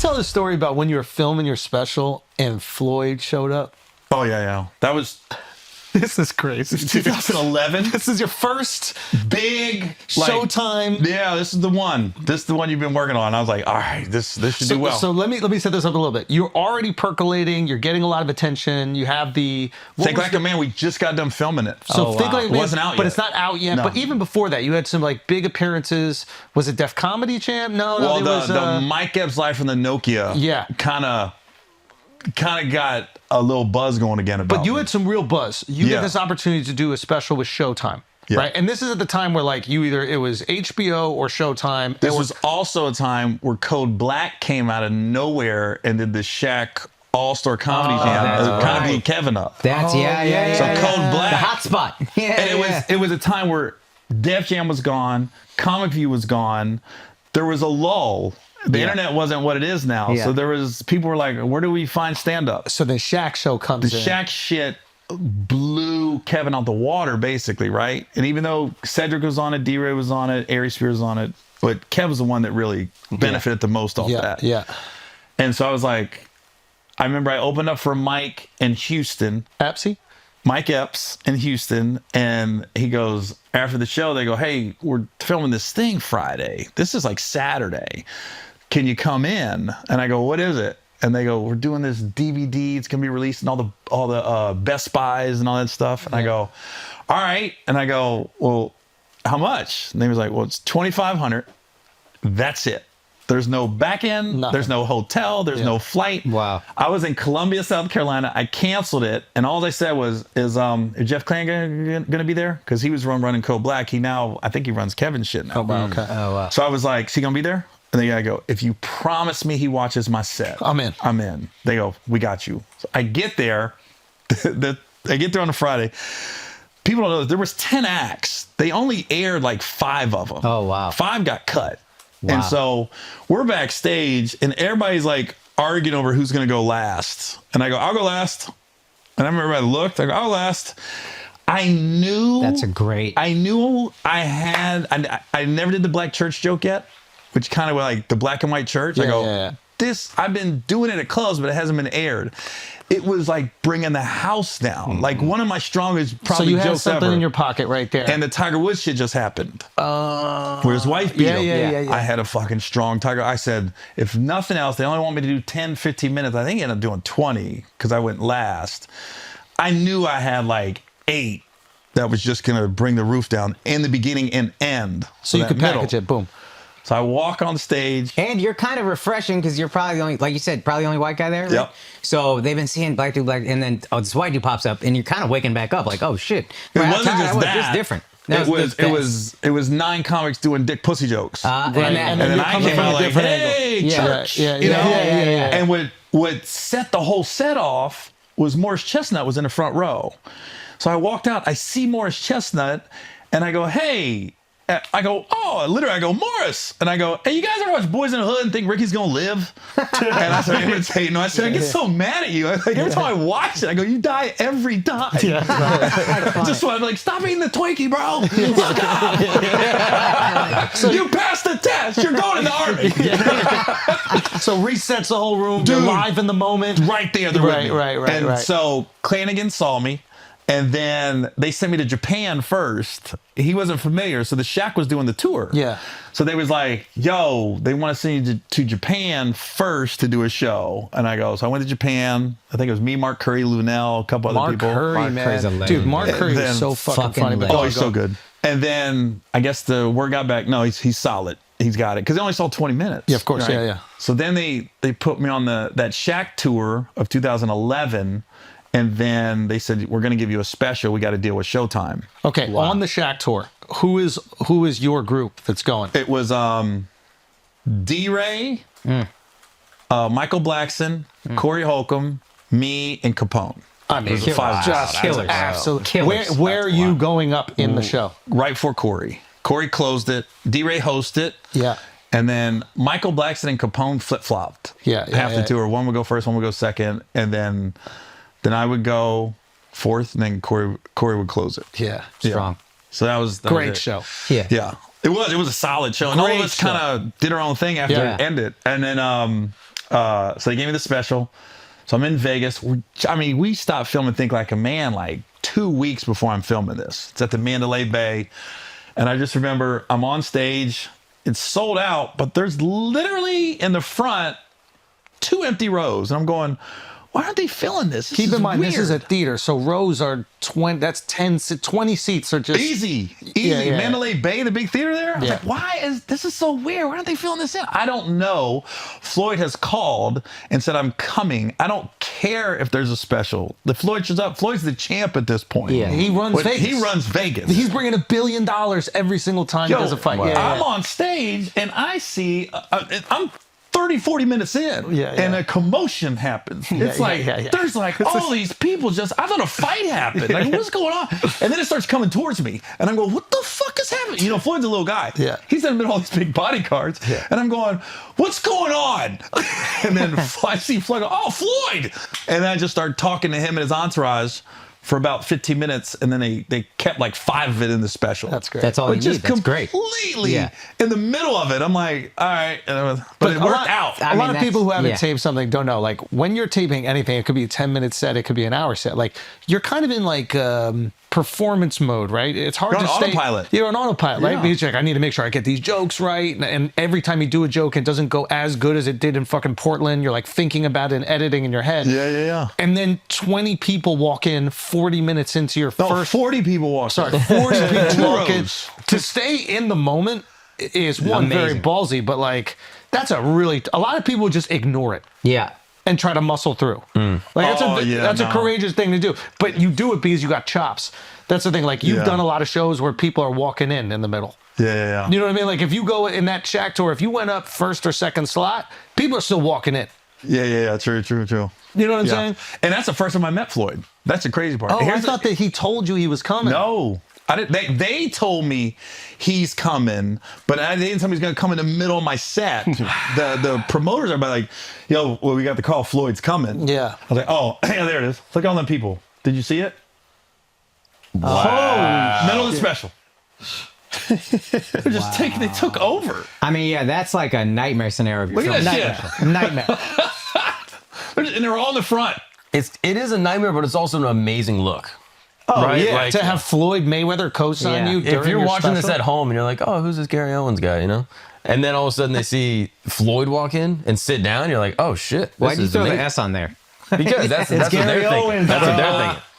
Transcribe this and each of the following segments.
tell the story about when you were filming your special and Floyd showed up? Oh, yeah. That was... This is crazy. 2011. This is your first big Showtime. Yeah, this is the one. This is the one you've been working on. I was like, all right, this should do well. So let me set this up a little bit. You're already percolating. You're getting a lot of attention. You have the Think Like a Man. We just got done filming it. So Think Like a Man, it wasn't out yet, but it's not out yet. No. But even before that, you had some like big appearances. Was it Def Comedy Champ? No, well, it was the Mike Epps Live from the Nokia. Yeah, kind of got a little buzz going again about But you me. had some real buzz. You had this opportunity to do a special with Showtime. Yeah. Right. And this is at the time where like it was HBO or Showtime. This was also a time where Code Black came out of nowhere and did the Shaq All-Star Comedy Jam. Kind of blew Kevin up. That's yeah. So Code Black, the hot spot. And it was a time where Def Jam was gone, Comic View was gone. There was a lull. The internet wasn't what it is now. So people were like, where do we find stand-up? So the Shaq show comes in. The Shaq shit blew Kevin out the water, basically, right? And even though Cedric was on it, D-Ray was on it, Ari Spears was on it, but Kev was the one that really benefited the most off that. Yeah. And so I was like, I remember I opened up for Mike in Houston. Mike Epps in Houston, and he goes, after the show, they go, hey, we're filming this thing Friday. This is like Saturday. Can you come in? And I go, what is it? And they go, we're doing this DVD. It's gonna be released in all the Best Buys and all that stuff. And I go, all right. And I go, well, how much? And he was like, well, it's $2,500. That's it. There's no back end. Nothing. There's no hotel. There's no flight. Wow. I was in Columbia, South Carolina. I canceled it, and all they said was, "Is Jeff Clan gonna be there?" Because he was running Code Black. I think he runs Kevin's shit now. Oh wow. Okay. Oh wow. So I was like, "Is he gonna be there?" And they go, "If you promise me he watches my set, I'm in." I'm in. They go, "We got you." So I get there. I get there on a Friday. People don't know there was 10 acts. They only aired like 5 of them. Oh wow. 5 got cut. Wow. And so we're backstage, and everybody's like arguing over who's going to go last. And I go, I'll go last. And I remember I looked, I go, I'll last. I knew. That's a great. I knew I never did the black church joke yet, which kind of like the black and white church. I go, I've been doing it at clubs, but it hasn't been aired. It was like bringing the house down. Like one of my strongest probably jokes ever. So you had jokes something ever. in your pocket right there. And the Tiger Woods shit just happened. Where his wife beat him. Yeah. I had a fucking strong Tiger. I said, if nothing else, they only want me to do 10, 15 minutes. I think he ended up doing 20 because I went last. I knew I had like 8 that was just going to bring the roof down in the beginning and end. So you could package it. Boom. So I walk on stage. And you're kind of refreshing because you're probably the only, like you said, probably the only white guy there. Right? Yep. So they've been seeing black dude, and then this white dude pops up, and you're kind of waking back up, like, oh shit. It wasn't just that. It's different. It was 9 comics doing dick pussy jokes. And then I came out like, hey, church. And what set the whole set off was Morris Chestnut was in the front row. So I walked out, I see Morris Chestnut, and I go, hey. I go, Morris. And I go, hey, you guys ever watch Boys in the Hood and think Ricky's going to live? And I started imitating him. I said, I get so mad at you. Like, every time I watch it, I go, you die every time. I just want to like, stop eating the Twinkie, bro. Fuck up. So you passed the test. You're going in the Army. So resets the whole room. Dude, you're live in the moment. Right there. Right. And so Clanigan saw me. And then they sent me to Japan first. He wasn't familiar, so the Shaq was doing the tour. Yeah. So they was like, yo, they want to send you to Japan first to do a show. And I go, so I went to Japan. I think it was me, Mark Curry, Lunel, a couple other people. Mark Curry's a legend. Dude, Mark Curry is so fucking funny. Oh, he's so good. And then I guess the word got back, no, he's solid. He's got it. Because they only saw 20 minutes. Yeah, of course. Right? Yeah. So then they put me on that Shaq tour of 2011. And then they said, we're going to give you a special. We got to deal with Showtime. Okay, on the Shaq tour, who is your group that's going? It was D-Ray, Michael Blackson, Corey Holcomb, me, and Capone. I mean, just killers. Absolutely. Killers. Where are you going up in the show? Right for Corey. Corey closed it. D-Ray hosted it. Yeah. And then Michael Blackson and Capone flip-flopped. Half the tour. One would go first, one would go second. And then I would go fourth, and then Corey would close it. Yeah. Strong. So that was great show. Yeah. It was a solid show. And all of us kind of did our own thing after it ended. And then So they gave me the special. So I'm in Vegas. We stopped filming Think Like a Man like 2 weeks before I'm filming this. It's at the Mandalay Bay. And I just remember I'm on stage. It's sold out, but there's literally in the front 2 empty rows. And I'm going, why aren't they filling this? Keep in mind, weird. this is a theater, so rows are 20. That's 20 seats are just easy. Yeah. Mandalay Bay, the big theater there. I was Yeah. like, why is this is so weird? Why aren't they filling this in? I don't know. Floyd has called and said, I'm coming. I don't care if there's a special. The Floyd shows up. Floyd's the champ at this point. Yeah. He runs Vegas. He runs Vegas. He's bringing $1 billion every single time he does a fight. Wow. Yeah, I'm on stage and I see I'm 30, 40 minutes in, and a commotion happens. It's there's like all these people just, I thought a fight happened. Like, what's going on? And then it starts coming towards me, and I'm going, what the fuck is happening? You know, Floyd's a little guy. Yeah. He's in the middle of all these big bodyguards, and I'm going, what's going on? And then I see Floyd go, oh, Floyd! And then I just start talking to him and his entourage for about 15 minutes, and then they kept like 5 of it in the special. That's great. That's all you need. Just That's great. completely in the middle of it. I'm like, all right. But it worked out. A lot of people who haven't taped something don't know. Like, when you're taping anything, it could be a 10-minute set, it could be an hour set. Like, you're kind of in like performance mode, right? It's hard to stay. Autopilot. You're on autopilot, right? Yeah. Because you're like, I need to make sure I get these jokes right. And every time you do a joke, it doesn't go as good as it did in fucking Portland. You're like thinking about it and editing in your head. Yeah. And then 20 people walk in 40 minutes into your first. 40 people walk in. Sorry, 40 people walk in. rows. To stay in the moment is one, very Amazing. ballsy, but like, that's a lot of people just ignore it. Yeah. And try to muscle through. Like that's a courageous thing to do. But you do it because you got chops. That's the thing. Like, you've done a lot of shows where people are walking in the middle. Yeah. You know what I mean? Like, if you go in that Shaq tour, if you went up first or second slot, people are still walking in. Yeah. True. You know what I'm saying? And that's the first time I met Floyd. That's the crazy part. Oh, I thought that he told you he was coming. No. I didn't, they told me he's coming, but they didn't tell me he's going to come in the middle of my set. the promoters are like, yo, well, we got the call, Floyd's coming. Yeah. I was like, oh, yeah, there it is. Look at all them people. Did you see it? Wow. Middle of the special. They're just they took over. I mean, yeah, that's like a nightmare scenario. Look at that shit. Nightmare. And they're all in the front. It is a nightmare, but it's also an amazing look. Oh, right? yeah. Like, to have Floyd Mayweather co-sign you during if you're your watching this special? at home and you're like, oh, who's this Gary Owens guy, you know? And then all of a sudden they see Floyd walk in and sit down, you're like, oh, shit. Why'd you throw amazing. the S on there? Because that's what they're thinking.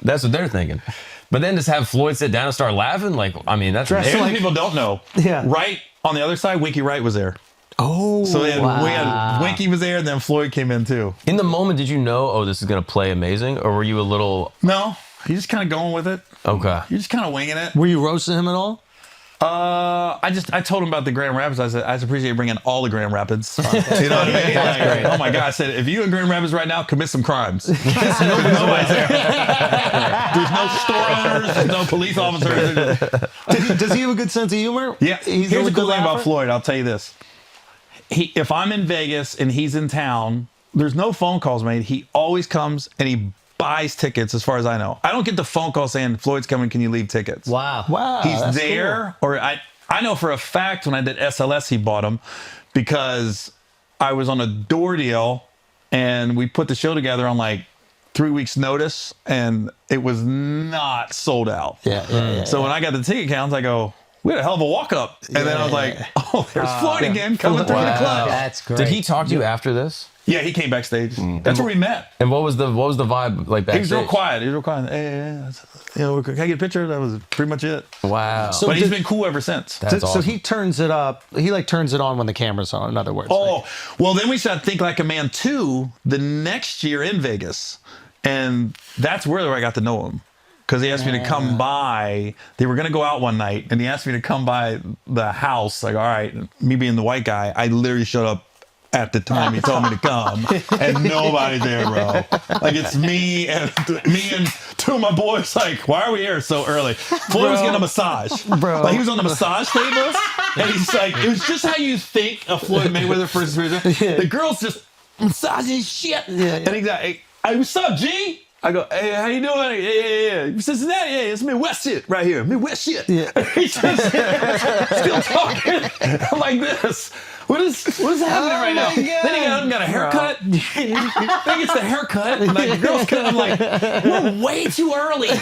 That's what they're thinking. But then just have Floyd sit down and start laughing, like, I mean, that's Here's amazing. what people don't know. Yeah. Right on the other side, Winky Wright was there. Oh, So we had Winky was there, and then Floyd came in too. In the moment, did you know, oh, this is going to play amazing? Or were you a little, No, you're just kind of going with it. okay. You're just kind of winging it. Were you roasting him at all? I told him about the Grand Rapids. I said, I just appreciate bringing all the Grand Rapids. You know what I mean? Like, oh my God. I said, if you in Grand Rapids right now, commit some crimes. Nobody's there. There's no store owners. There's no police officers. Does he have a good sense of humor? Yeah. He's Here's a the cool good thing about laugher? Floyd. I'll tell you this. If I'm in Vegas and he's in town, there's no phone calls made. He always comes and he buys tickets, as far as I know. I don't get the phone call saying, Floyd's coming, can you leave tickets? Wow. He's that's there, or I know for a fact when I did SLS, he bought them because I was on a door deal and we put the show together on like 3 weeks notice and it was not sold out. Yeah. So when I got the ticket counts, I go, we had a hell of a walk up. And then I was like, oh, there's Floyd again coming through the club. That's great. Did he talk to you after this? Yeah, he came backstage. That's where we met. And what was the vibe like backstage? He was real quiet. Hey, can I get a picture? That was pretty much it. Wow. So But he's did- been cool ever since. That's So awesome. he turns it up. He like turns it on when the camera's on. In other words. Oh, well, then we shot Think Like a Man 2 the next year in Vegas. And that's where I got to know him. Because he asked me to come by. They were going to go out one night, and he asked me to come by the house. Like, all right, me being the white guy, I literally showed up at the time he told me to come, and nobody's there, bro. Like, it's me and two of my boys. Like, why are we here so early? Floyd was getting a massage, Bro. Like, he was on the massage table, and he's like, it was just how you think of Floyd Mayweather versus Mayweather. The girls just massaging shit, and he's like, hey, what's up, G? I go, hey, how you doing? Yeah. Cincinnati, yeah, it's Midwest shit right here. Midwest shit. Yeah. He's just still talking. I'm like this. What is happening right now? Then he got up and got a haircut. Then he gets the haircut. And like, the girl's cut. I'm like, we're way too early. But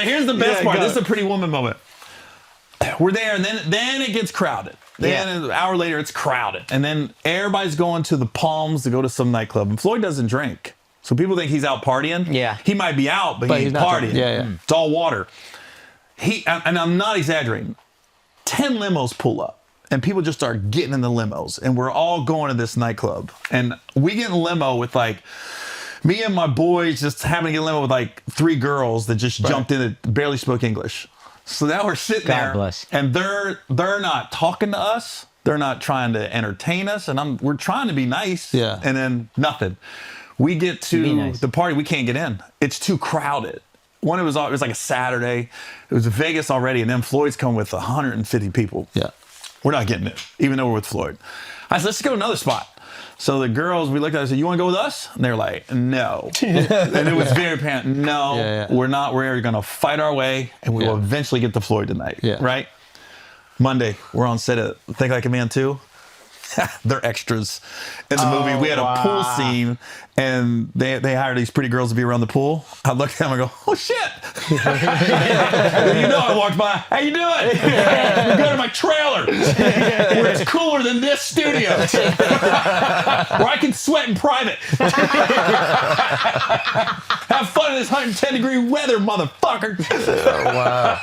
here's the best part. This is a Pretty Woman moment. We're there, and then it gets crowded. Then an hour later, it's crowded. And then everybody's going to the Palms to go to some nightclub. And Floyd doesn't drink. So people think he's out partying. Yeah. He might be out, but he's partying. Yeah. It's all water. And I'm not exaggerating. 10 limos pull up. And people just start getting in the limos. And we're all going to this nightclub. And we get in a limo with like, me and my boys just having to get in a limo with like 3 girls that just jumped in that barely spoke English. So now we're sitting there, bless. and they're not talking to us. They're not trying to entertain us, and we're trying to be nice. Yeah. And then nothing. We get to the party, we can't get in. It's too crowded. It was like a Saturday. It was Vegas already, and then Floyd's come with 150 people. Yeah. We're not getting it, even though we're with Floyd. I said, let's go to another spot. So the girls, we looked at it and said, you want to go with us? And they're like, no. And it was very apparent, no, we're not. We're going to fight our way, and we will eventually get to Floyd tonight. Yeah. Right? Monday, we're on set of Think Like a Man 2. They're extras in the movie. We had a pool scene, and they hired these pretty girls to be around the pool. I look at them and go, oh, shit. You know, I walked by, how you doing? We're going to my trailer, where it's cooler than this studio, where I can sweat in private. Have fun in this 110-degree weather, motherfucker. Oh, wow.